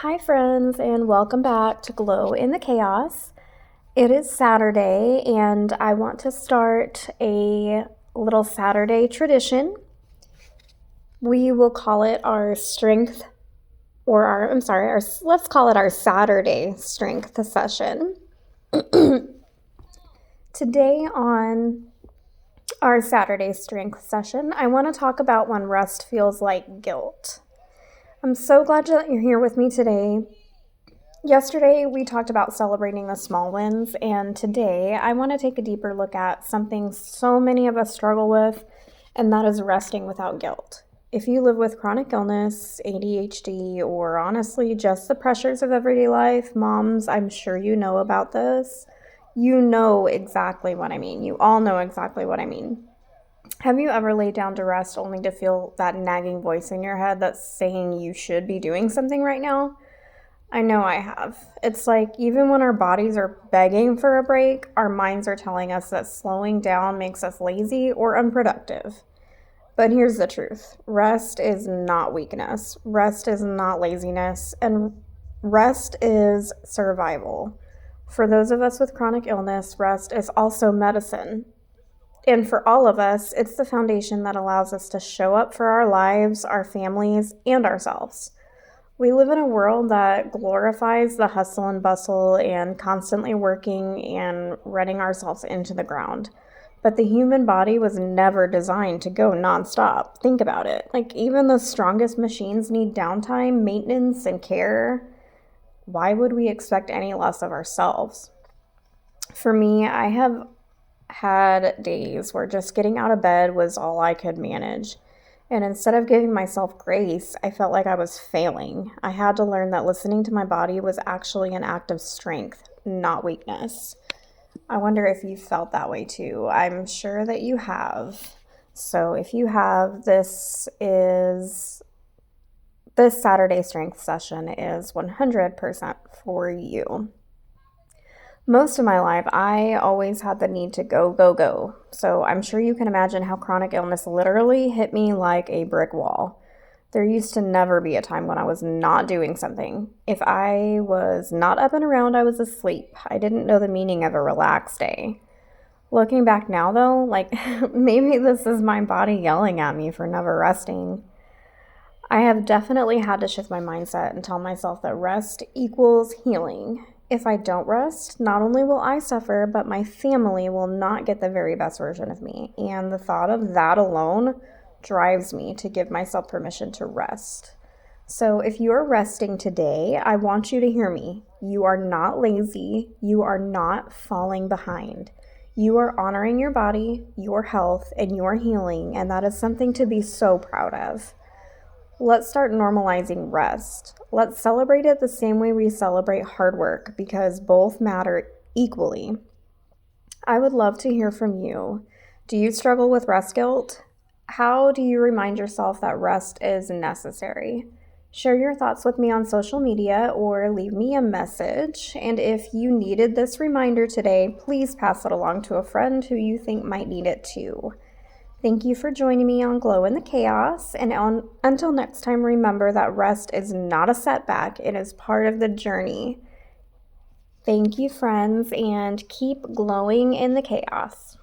Hi, friends, and welcome back to Glow in the Chaos. It is Saturday, and I want to start a little Saturday tradition. We will call it our strength, let's call it our Saturday strength session. Today, on our Saturday strength session, I want to talk about when rest feels like guilt. I'm so glad that you're here with me today. Yesterday, we talked about celebrating the small wins, and today I want to take a deeper look at something so many of us struggle with, and that is resting without guilt. If you live with chronic illness, ADHD, or honestly just the pressures of everyday life, moms, I'm sure you know about this. You know exactly what I mean. You all know exactly what I mean. Have you ever laid down to rest only to feel that nagging voice in your head that's saying you should be doing something right now? I know I have. It's like even when our bodies are begging for a break, our minds are telling us that slowing down makes us lazy or unproductive. But here's the truth. Rest is not weakness. Rest is not laziness. And rest is survival. For those of us with chronic illness, rest is also medicine. And for all of us, it's the foundation that allows us to show up for our lives, our families, and ourselves. We live in a world that glorifies the hustle and bustle and constantly working and running ourselves into the ground. But the human body was never designed to go nonstop. Think about it. Like, even the strongest machines need downtime, maintenance, and care. Why would we expect any less of ourselves? For me, I have had days where just getting out of bed was all I could manage. And instead of giving myself grace, I felt like I was failing. I had to learn that listening to my body was actually an act of strength, not weakness. I wonder if you felt that way too. I'm sure that you have. So if you have, this Saturday strength session is 100% for you. Most of my life, I always had the need to go, go, go. So I'm sure you can imagine how chronic illness literally hit me like a brick wall. There used to never be a time when I was not doing something. If I was not up and around, I was asleep. I didn't know the meaning of a relaxed day. Looking back now, though, like maybe this is my body yelling at me for never resting. I have definitely had to shift my mindset and tell myself that rest equals healing. If I don't rest, not only will I suffer, but my family will not get the very best version of me. And the thought of that alone drives me to give myself permission to rest. So if you're resting today, I want you to hear me. You are not lazy. You are not falling behind. You are honoring your body, your health, and your healing, and that is something to be so proud of. Let's start normalizing rest. Let's celebrate it the same way we celebrate hard work because both matter equally. I would love to hear from you. Do you struggle with rest guilt? How do you remind yourself that rest is necessary? Share your thoughts with me on social media or leave me a message. And if you needed this reminder today, please pass it along to a friend who you think might need it too. Thank you for joining me on Glow in the Chaos, and until next time, remember that rest is not a setback, it is part of the journey. Thank you, friends, and keep glowing in the chaos.